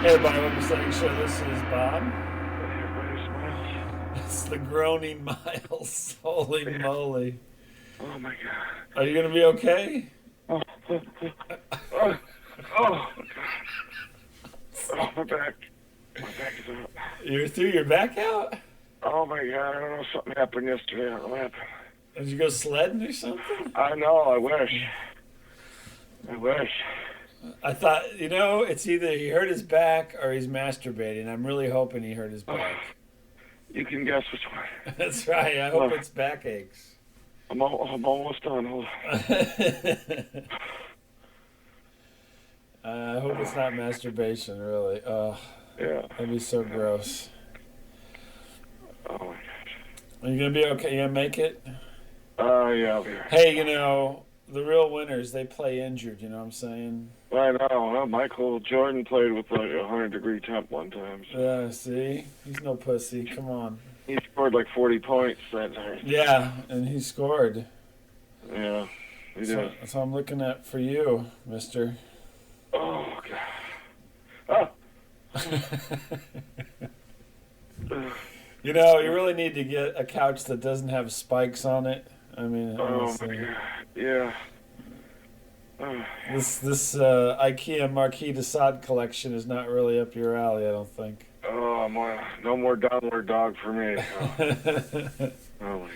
Hey everybody, welcome to Second Show. This is Bob. Everybody smiles. It's the groaning Miles. Holy moly. Oh my god. Are you going to be okay? Oh, oh, oh, oh, my back. My back is up. You threw your back out? Oh my god, I don't know, something happened yesterday. I don't know what happened. Did you go sledding or something? I know, I wish. I wish. I thought, it's either he hurt his back or he's masturbating. I'm really hoping he hurt his back. You can guess which one. That's right. I hope it's backaches. I'm almost done. Hold on. I hope it's not masturbation, really. Yeah. That'd be so gross. Oh my gosh. Are you going to be okay? You going to make it? Yeah, I'll be right. Hey, the real winners, they play injured, you know what I'm saying? I know. Well, Michael Jordan played with like 100-degree temp one time. So. Yeah, see? He's no pussy. Come on. He scored like 40 points that night. Yeah, and he scored. Yeah, he did. So I'm looking at for you, mister. Oh, God. Oh. You really need to get a couch that doesn't have spikes on it. I mean, honestly. Oh, my God. Yeah. This IKEA Marquis de Sade collection is not really up your alley, I don't think. Oh, no more downward dog for me. Oh, my God.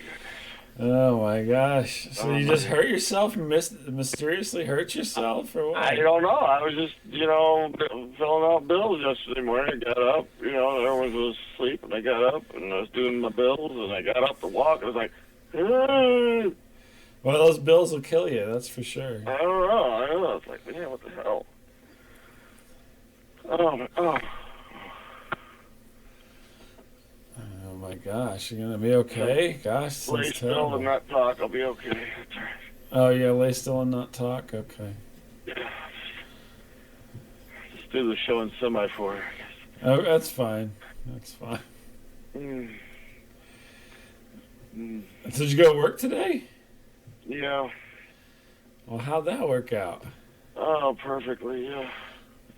Oh my gosh! So you just hurt yourself, mysteriously hurt yourself, or what? I don't know. I was just, filling out bills yesterday morning. I got up, everyone was asleep, and I got up, and I was doing my bills, and I got up to walk, and I was like, "Ah." Well, those bills will kill you, that's for sure. I don't know. It's like, man, what the hell? Oh. Oh my gosh, you're gonna be okay? Gosh, Lay that's still terrible. and not talk. I'll be okay. That's all right. Oh yeah, lay still and not talk. Okay. Yeah. Just do the show in semi-4, I guess. Oh, that's fine. That's fine. So did you go to work today? Yeah. Well, how'd that work out? Oh, perfectly. Yeah.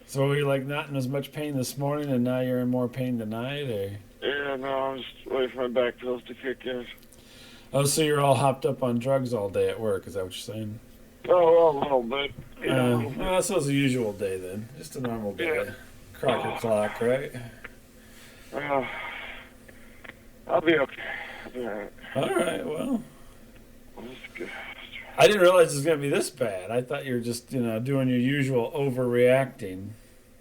So were you like not in as much pain this morning, and now you're in more pain tonight, or? Yeah, no, I was just waiting for my back pills to kick in. Oh, so you're all hopped up on drugs all day at work? Is that what you're saying? Oh, well, a little bit. Well, so it's a usual day then. Just a normal day. Yeah. Crocker clock, right? I'll be okay. I'll be all right. All right, well. That's good. I didn't realize it was going to be this bad. I thought you were just, doing your usual overreacting.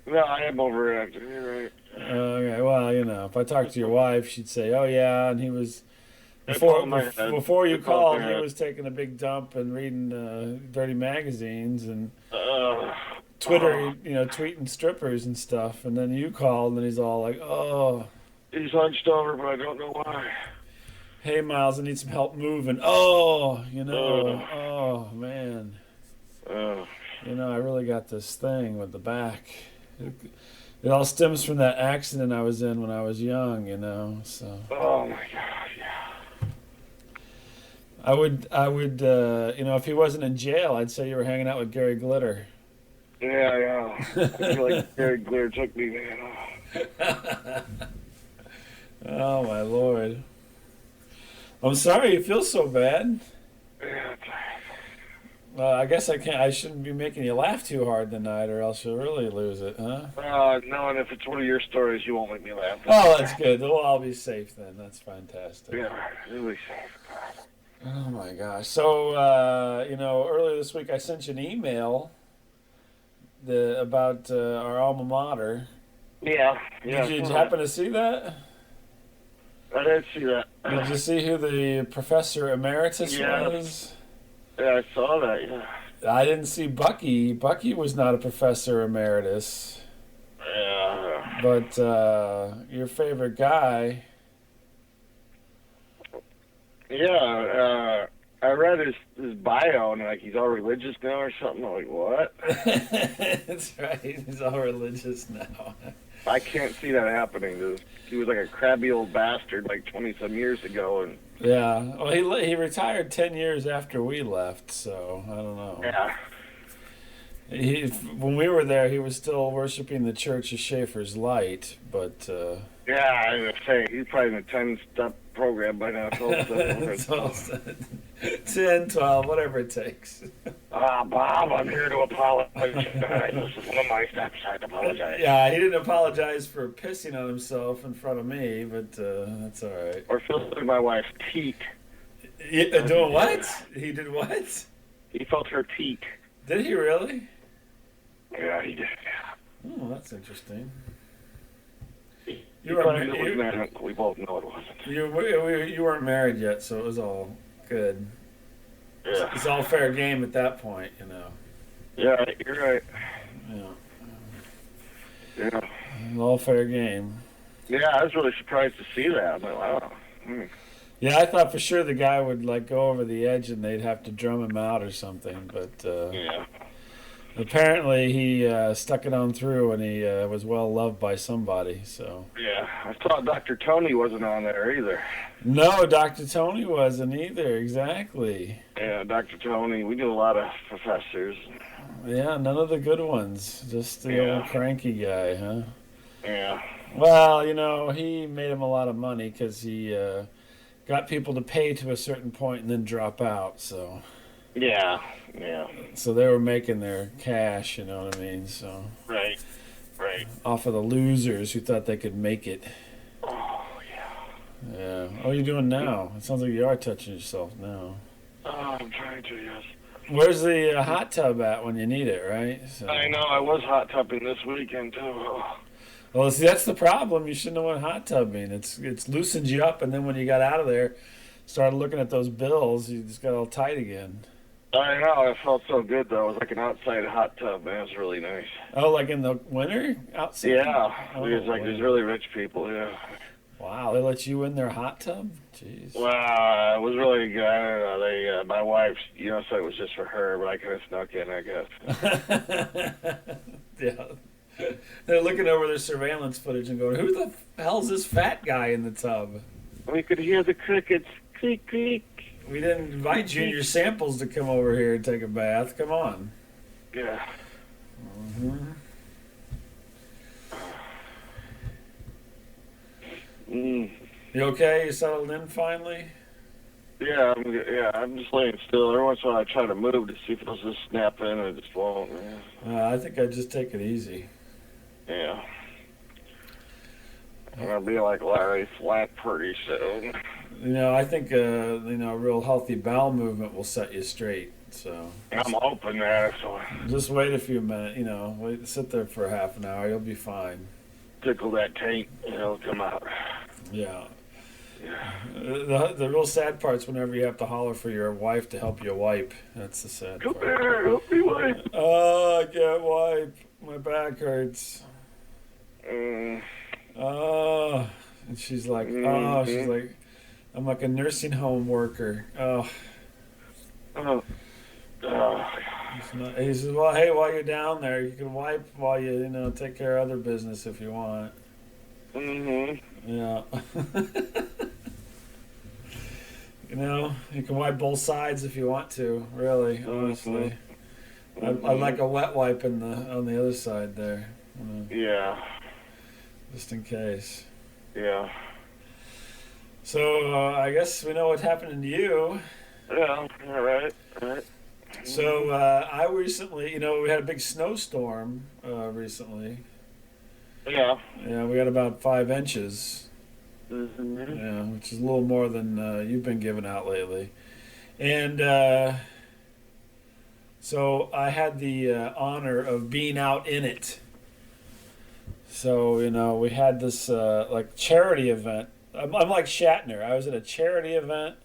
No, I am overreacting. You're right. Okay, well, if I talked to your wife, she'd say, oh, yeah, and he was, before you called, he was taking a big dump and reading dirty magazines and tweeting strippers and stuff, and then you called, and he's all like, oh. He's hunched over, but I don't know why. Hey, Miles, I need some help moving. Oh, oh, man. I really got this thing with the back. It all stems from that accident I was in when I was young, so. Oh, my God, yeah. I would, if he wasn't in jail, I'd say you were hanging out with Gary Glitter. Yeah. I feel like Gary Glitter took me, man. Oh, my Lord. I'm sorry you feel so bad. Yeah, I guess I shouldn't be making you laugh too hard tonight, or else you'll really lose it, huh? No, and if it's one of your stories, you won't make me laugh. Oh, that's good. We'll all be safe then. That's fantastic. Yeah, really safe. Oh, my gosh. So, earlier this week I sent you an email about our alma mater. Yeah. Did you happen to see that? I did see that. Did you see who the professor emeritus was? Yeah, I saw that, yeah. I didn't see Bucky. Bucky was not a professor emeritus. Yeah. But your favorite guy. Yeah, I read his bio, and he's all religious now or something. I'm like, what? That's right. He's all religious now. I can't see that happening. He was like a crabby old bastard 20-some years ago. And yeah. Well, he retired 10 years after we left, so I don't know. Yeah. When we were there, he was still worshiping the Church of Schaefer's Light, but Yeah, I was gonna say he's probably in a 10-step program by now. 10, 12, whatever it takes. Bob, I'm here to apologize. This is one of my steps. I apologize. Yeah, he didn't apologize for pissing on himself in front of me, but that's all right. Or filling my wife's teat. Doing what? He did what? He felt her teat. Did he really? Yeah, he did. Oh, that's interesting. You were we both know it wasn't. You weren't married yet, so it was all good. Yeah. It's all fair game at that point, you know. Yeah, you're right. Yeah. All fair game. Yeah, I was really surprised to see that. I'm like, wow. Yeah, I thought for sure the guy would like go over the edge and they'd have to drum him out or something, but yeah. Apparently he stuck it on through and he was well loved by somebody. So yeah, I thought Dr. Tony wasn't on there either. No, Dr. Tony wasn't either. Exactly. Yeah, Dr. Tony. We do a lot of professors. Yeah, none of the good ones. Just the old cranky guy, huh? Yeah. Well, you know, he made him a lot of money because he got people to pay to a certain point and then drop out. So. Yeah. So they were making their cash, you know what I mean? So. Right. Off of the losers who thought they could make it. Oh, yeah. Yeah. What are you doing now? It sounds like you are touching yourself now. Oh, I'm trying to, yes. Where's the hot tub at when you need it, right? So. I know. I was hot tubbing this weekend, too. Oh. Well, see, that's the problem. You shouldn't have went hot tubbing. It's loosened you up, and then when you got out of there, started looking at those bills, you just got all tight again. I know. It felt so good, though. It was like an outside hot tub, man. It was really nice. Oh, like in the winter? Outside? Yeah. Oh, it was like these really rich people, yeah. Wow, they let you in their hot tub? Jeez. Well, it was really good. I don't know. They, my wife, said it was just for her, but I kind of snuck in, I guess. Yeah. They're looking over their surveillance footage and going, who the hell's this fat guy in the tub? We could hear the crickets. Creak, creak. We didn't invite you and your samples to come over here and take a bath. Come on. Yeah. Mm-hmm. You okay? You settled in finally? Yeah, I'm just laying still. Every once in a while I try to move to see if it'll just snap in, and it just won't, man. I think I'd just take it easy. Yeah. I'm going to be like Larry Flat pretty soon. I think a real healthy bowel movement will set you straight. So I'm hoping that. So just wait a few minutes. Sit there for half an hour. You'll be fine. Tickle that taint, come out. Yeah. Yeah. The real sad part's whenever you have to holler for your wife to help you wipe. That's the sad part. Come here, help me wipe. Oh, I can't wipe. My back hurts. Oh, and she's like, I'm like a nursing home worker. Oh. He says, well, hey, while you're down there, you can wipe while you, take care of other business if you want. Mm-hmm. Yeah. You can wipe both sides if you want to, really, honestly. Mm-hmm. I like a wet wipe on the other side there. Yeah. Just in case. Yeah. So, I guess we know what happened to you. Yeah, all right. So, I recently, we had a big snowstorm recently. Yeah. Yeah, we got about 5 inches. Mm-hmm. Yeah, which is a little more than you've been giving out lately. And so I had the honor of being out in it. So, we had this charity event. I'm like Shatner. I was at a charity event.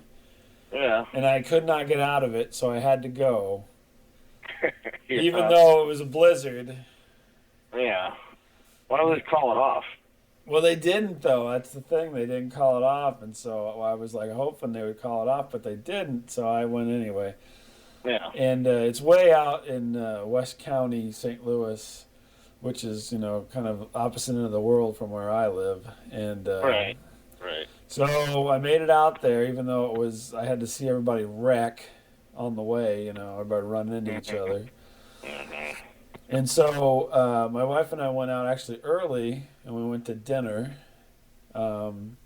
Yeah. And I could not get out of it, so I had to go. Yeah. Even though it was a blizzard. Yeah. Why don't they call it off? Well, they didn't, though. That's the thing. They didn't call it off, and so I was hoping they would call it off, but they didn't, so I went anyway. Yeah. And it's way out in West County, St. Louis, which is, kind of opposite end of the world from where I live. And Right. So I made it out there, even though I had to see everybody wreck on the way, everybody running into each other. Mm-hmm. And so my wife and I went out actually early, and we went to dinner. Um,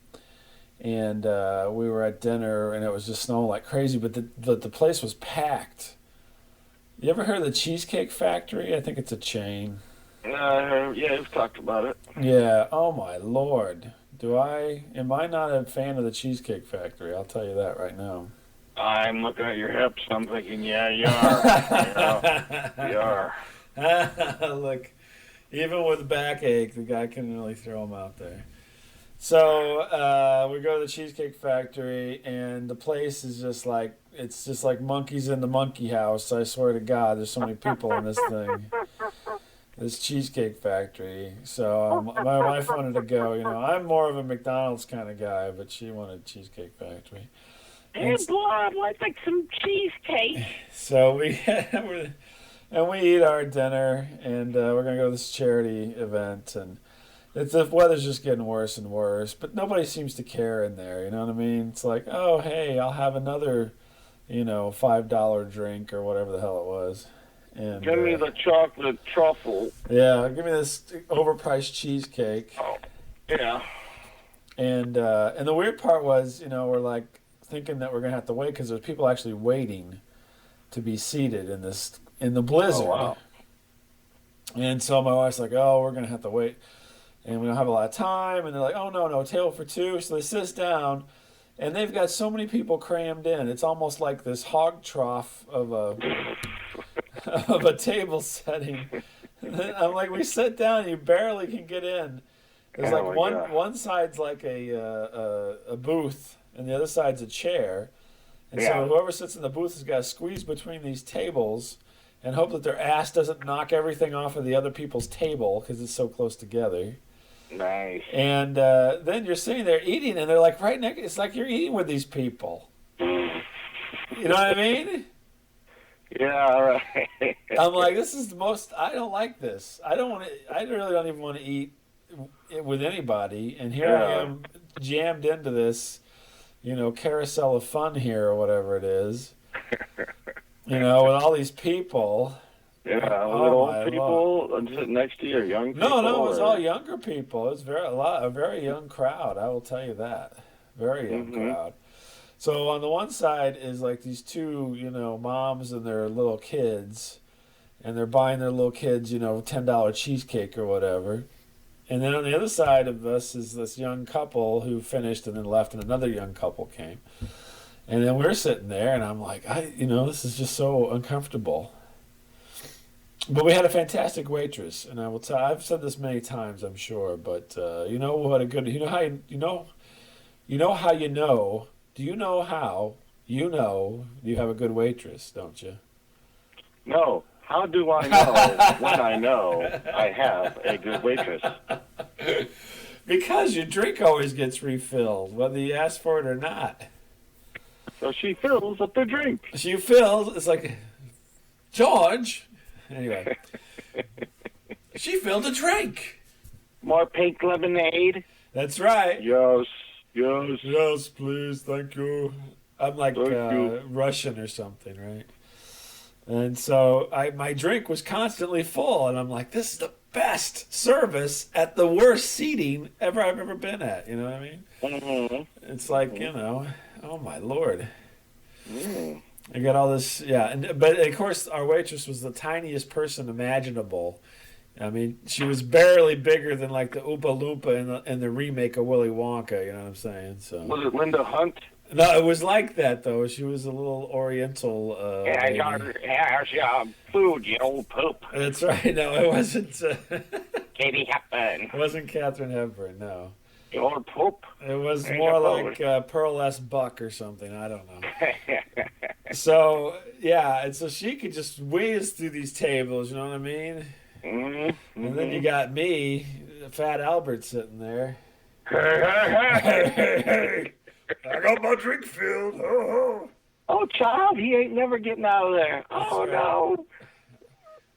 and we were at dinner, and it was just snowing like crazy, but the place was packed. You ever heard of the Cheesecake Factory? I think it's a chain. Yeah, we've talked about it. Yeah. Oh my Lord. Am I not a fan of the Cheesecake Factory? I'll tell you that right now. I'm looking at your hips. I'm thinking, yeah, you are. You are. Look, even with backache, the guy couldn't really throw them out there. So we go to the Cheesecake Factory, and the place is it's just like monkeys in the monkey house. I swear to God, there's so many people in this thing. This Cheesecake Factory. So my wife wanted to go. I'm more of a McDonald's kind of guy, but she wanted Cheesecake Factory. Hey, boy, I'd like some cheesecake. So we eat our dinner, and we're gonna go to this charity event, and the weather's just getting worse and worse, but nobody seems to care in there. You know what I mean? It's like, oh hey, I'll have another, $5 drink or whatever the hell it was. And give me the chocolate truffle. Yeah, give me this overpriced cheesecake. Oh, yeah. And the weird part was, we're like thinking that we're gonna have to wait because there's people actually waiting to be seated in the blizzard. Oh, wow. And so my wife's like, oh, we're gonna have to wait, and we don't have a lot of time. And they're like, oh no, table for two. So they sit us down, and they've got so many people crammed in. It's almost like this hog trough of a table setting. I'm like, we sit down, you barely can get in. There's like one side's like a booth, and the other side's a chair. And so whoever sits in the booth has got to squeeze between these tables and hope that their ass doesn't knock everything off of the other people's table because it's so close together. Nice. And then you're sitting there eating, and they're like right next. It's like you're eating with these people. You know what I mean? Yeah, right. I'm like, this is the most. I don't like this. I don't want to. I really don't even want to eat with anybody. And here I am, jammed into this, carousel of fun here or whatever it is. With all these people. Yeah, old people sitting next to you, young people. No, it was all younger people. It was a very young crowd. I will tell you that, very young crowd. So on the one side is like these two, moms and their little kids, and they're buying their little kids, $10 cheesecake or whatever. And then on the other side of us is this young couple who finished and then left, and another young couple came. And then we're sitting there, and I'm like, this is just so uncomfortable. But we had a fantastic waitress, and I will tell. I've said this many times, I'm sure, but what a good. Do you know how you have a good waitress, don't you? No. How do I know when I know I have a good waitress? Because your drink always gets refilled, whether you ask for it or not. So she fills up the drink. She fills. It's like, George. Anyway, she filled a drink. More pink lemonade. That's right. Yes, please, thank you. I'm like Russian or something, right? And so my drink was constantly full, and I'm like, this is the best service at the worst seating I've ever been at. You know what I mean? Mm-hmm. It's like, oh my Lord. Mm. I got all this, but of course our waitress was the tiniest person imaginable. I mean, she was barely bigger than like the Oompa Loompa in the remake of Willy Wonka. You know what I'm saying? So was it Linda Hunt? No, it was like that though. She was a little Oriental. Here's your food, you old poop. That's right. No, it wasn't. Katie Hepburn. It wasn't Katharine Hepburn. No. You old poop. It was more like Pearl S. Buck or something. I don't know. So and so she could just whiz through these tables. You know what I mean? Mm-hmm. And then you got me, Fat Albert, sitting there. Hey. I got my drink filled. Oh, child, he ain't never getting out of there. Oh, right. No.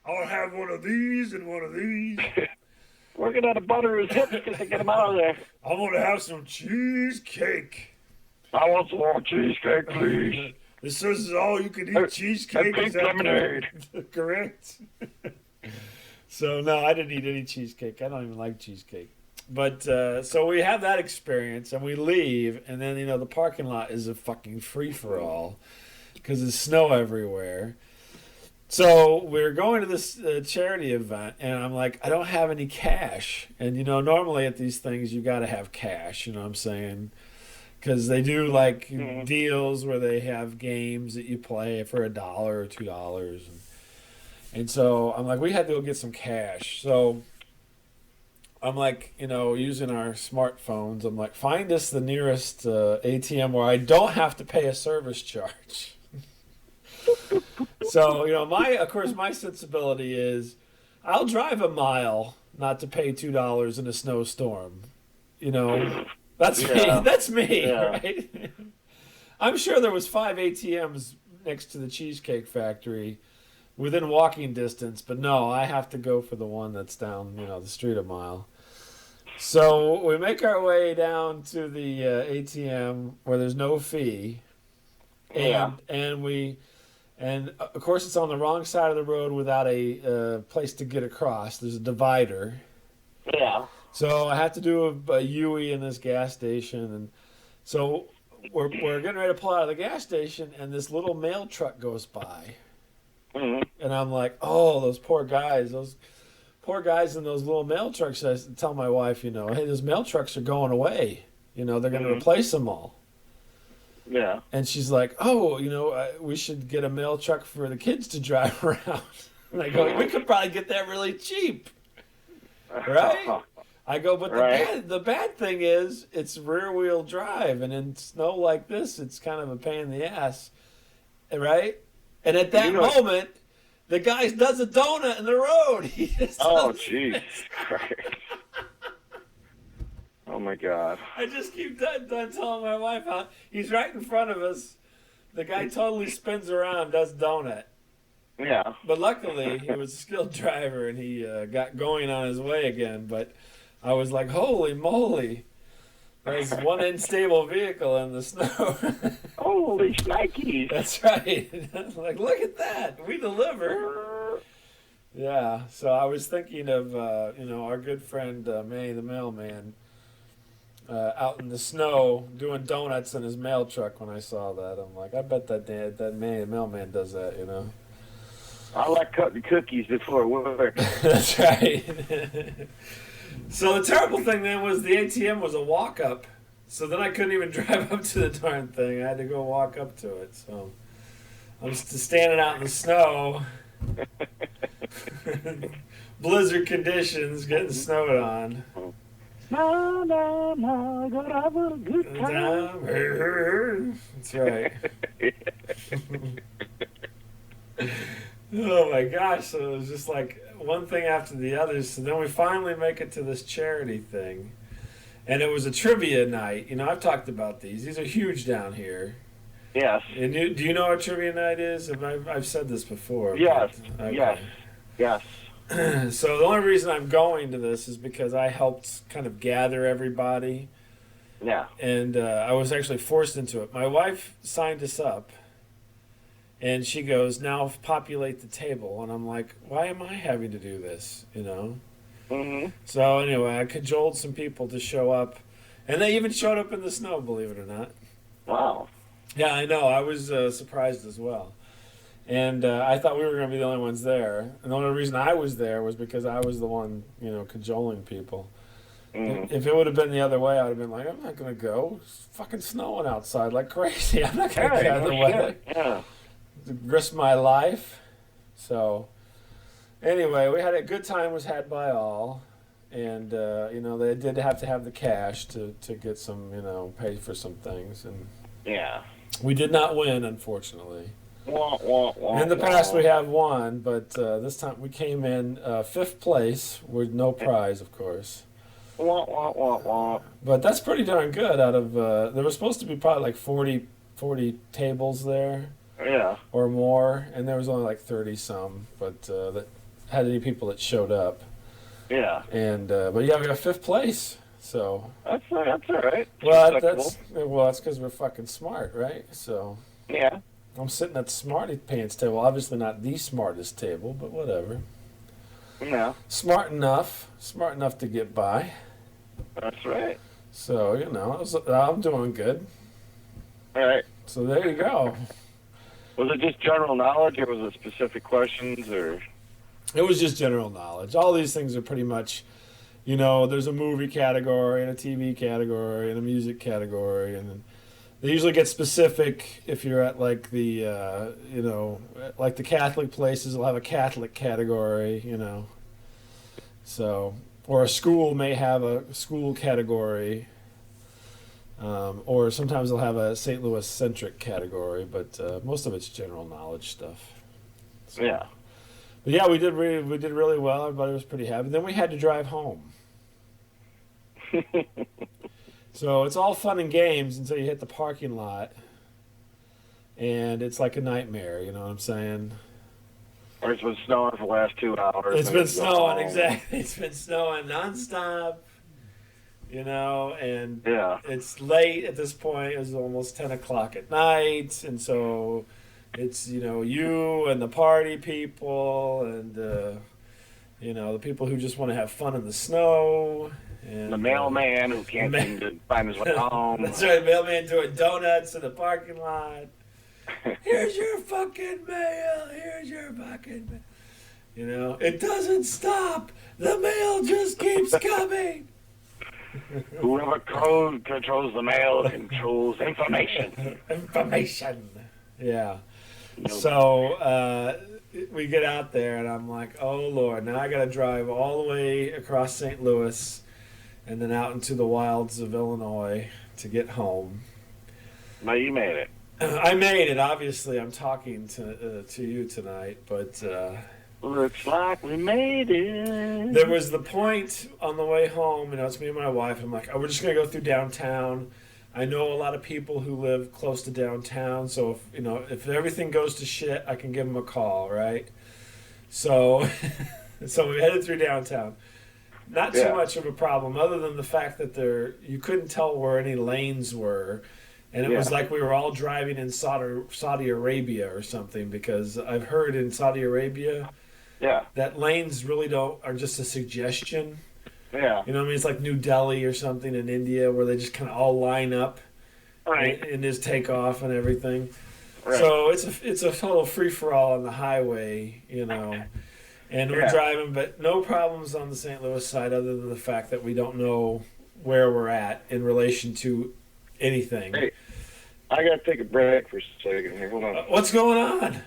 I'll have one of these and one of these. We're going to have to butter his hips just to get him out of there. I'm going to have some cheesecake. I want some more cheesecake, please. This is all you can eat cheesecake. And pink lemonade. Correct. So no, I didn't eat any cheesecake. I don't even like cheesecake. But so we have that experience, and we leave, and then the parking lot is a fucking free for all because there's snow everywhere. So we're going to this charity event, and I'm like, I don't have any cash, and normally at these things you got to have cash. You know what I'm saying? Because they do like deals where they have games that you play for $1 or $2, and so I'm like, we had to go get some cash. So I'm like, using our smartphones. I'm like, find us the nearest ATM where I don't have to pay a service charge. So my sensibility is, I'll drive a mile not to pay $2 in a snowstorm. That's me. That's me, right? I'm sure there was 5 ATMs next to the Cheesecake Factory within walking distance, but no, I have to go for the one that's down, the street a mile. So we make our way down to the ATM where there's no fee, and of course it's on the wrong side of the road without a place to get across. There's a divider. Yeah. So I have to do a U-E in this gas station, and so we're getting ready to pull out of the gas station, and this little mail truck goes by, and I'm like, oh, those poor guys in those little mail trucks. I tell my wife, hey, those mail trucks are going away. They're going to replace them all. Yeah. And she's like, oh, we should get a mail truck for the kids to drive around. And I go, we could probably get that really cheap, right? I go, but the bad thing is it's rear-wheel drive, and in snow like this, it's kind of a pain in the ass, right? And at that moment, the guy does a donut in the road. Oh, jeez. Oh, my God. I just keep done telling my wife how he's right in front of us. The guy totally spins around, does donut. Yeah. But luckily, he was a skilled driver, and he got going on his way again. But I was like, holy moly. There's one unstable vehicle in the snow. Holy shnikes. That's right. Like, look at that. We deliver. Yeah. So I was thinking of, our good friend Manny the Mailman out in the snow doing donuts in his mail truck when I saw that. I'm like, I bet that Manny the Mailman does that, I like cutting cookies before work. That's right. So the terrible thing then was the ATM was a walk-up, so then I couldn't even drive up to the darn thing. I had to go walk up to it. So I'm just standing out in the snow, blizzard conditions, getting snowed on. No, gonna have a good time. That's right. Oh my gosh! So it was just like one thing after the other. So then we finally make it to this charity thing, and it was a trivia night. I've talked about these. These are huge down here. Yes. And do you know what trivia night is? I've said this before. Yes. But, okay. Yes. So the only reason I'm going to this is because I helped kind of gather everybody. Yeah. And I was actually forced into it. My wife signed us up. And she goes, now populate the table. And I'm like, why am I having to do this, Mm-hmm. So anyway, I cajoled some people to show up. And they even showed up in the snow, believe it or not. Wow. Yeah, I know. I was surprised as well. And I thought we were going to be the only ones there. And the only reason I was there was because I was the one, cajoling people. Mm-hmm. If it would have been the other way, I would have been like, I'm not going to go. It's fucking snowing outside like crazy. I'm not going to get out of the way. Yeah. Risk my life. So anyway, we had a good time was had by all, and they did have to have the cash to get some pay for some things, and we did not win, unfortunately. In the past we have won, but this time we came in 5th place with no prize, of course. But that's pretty darn good. Out of there was supposed to be probably like 40 tables there. Yeah. Or more, and there was only like 30 some, but that had any people that showed up. Yeah. And but we got 5th place, so that's all right. Well, that's because we're fucking smart, right? So yeah. I'm sitting at the smarty pants table. Obviously not the smartest table, but whatever. Yeah. Smart enough to get by. That's right. So, I'm doing good. All right. So there you go. Was it just general knowledge, or was it specific questions, or? It was just general knowledge. All these things are pretty much, there's a movie category and a TV category and a music category, and then they usually get specific if you're at like the, like the Catholic places will have a Catholic category, So, or a school may have a school category, or sometimes they'll have a St. Louis centric category, but most of it's general knowledge stuff. So, yeah. But yeah, we did really well. Everybody was pretty happy. Then we had to drive home. So it's all fun and games until you hit the parking lot, and it's like a nightmare. You know what I'm saying? Or it's been snowing for the last 2 hours. It's been snowing, exactly. It's been snowing nonstop. And it's late at this point. It was almost 10 o'clock at night, and so it's you and the party people and the people who just want to have fun in the snow. And the mailman who can't seem to find his way home. That's right, mailman doing donuts in the parking lot. Here's your fucking mail. Here's your fucking mail. It doesn't stop. The mail just keeps coming. Whoever controls the mail controls information. Information. Yeah. So we get out there, and I'm like, oh, Lord, now I got to drive all the way across St. Louis and then out into the wilds of Illinois to get home. But you made it. I made it. Obviously, I'm talking to you tonight, but looks like we made it. There was the point on the way home. It's me and my wife. I'm like, oh, we're just gonna go through downtown. I know a lot of people who live close to downtown, so if everything goes to shit, I can give them a call, right? So, so we headed through downtown. Not too much of a problem, other than the fact that you couldn't tell where any lanes were. And it was like we were all driving in Saudi Arabia or something, because I've heard in Saudi Arabia that lanes really are just a suggestion. Yeah. You know what I mean? It's like New Delhi or something in India, where they just kind of all line up and just take off and everything. Right. So it's a total free-for-all on the highway, And we're driving, but no problems on the St. Louis side, other than the fact that we don't know where we're at in relation to anything. Hey, I got to take a break for a second here. Hold on. What's going on?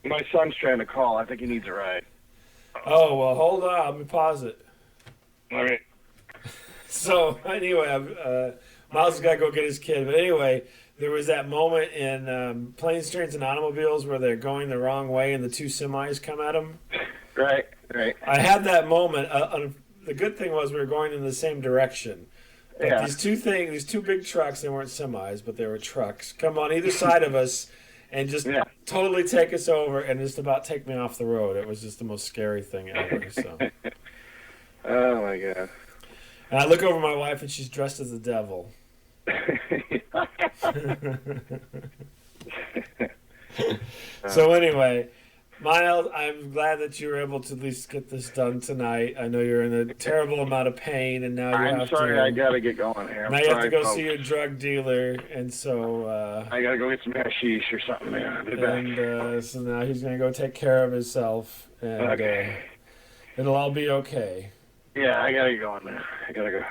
My son's trying to call. I think he needs a ride. Oh, well, hold on. Let me pause it. All right. So, anyway, Miles has got to go get his kid. But anyway, there was that moment in Planes, Trains, and Automobiles where they're going the wrong way and the two semis come at them. Right. I had that moment. The good thing was we were going in the same direction. But these two big trucks, they weren't semis, but they were trucks, come on either side of us and just totally take us over and just about take me off the road. It was just the most scary thing ever. So. Oh, my God. And I look over my wife, and she's dressed as the devil. So anyway, Miles, I'm glad that you were able to at least get this done tonight. I know you're in a terrible amount of pain, and now I'm sorry, I got to get going here. Now you have to go see your drug dealer, and so... I got to go get some hashish or something, man. I'll be back. So now he's going to go take care of himself, and it'll all be okay. Yeah, I got to get going, man. I got to go.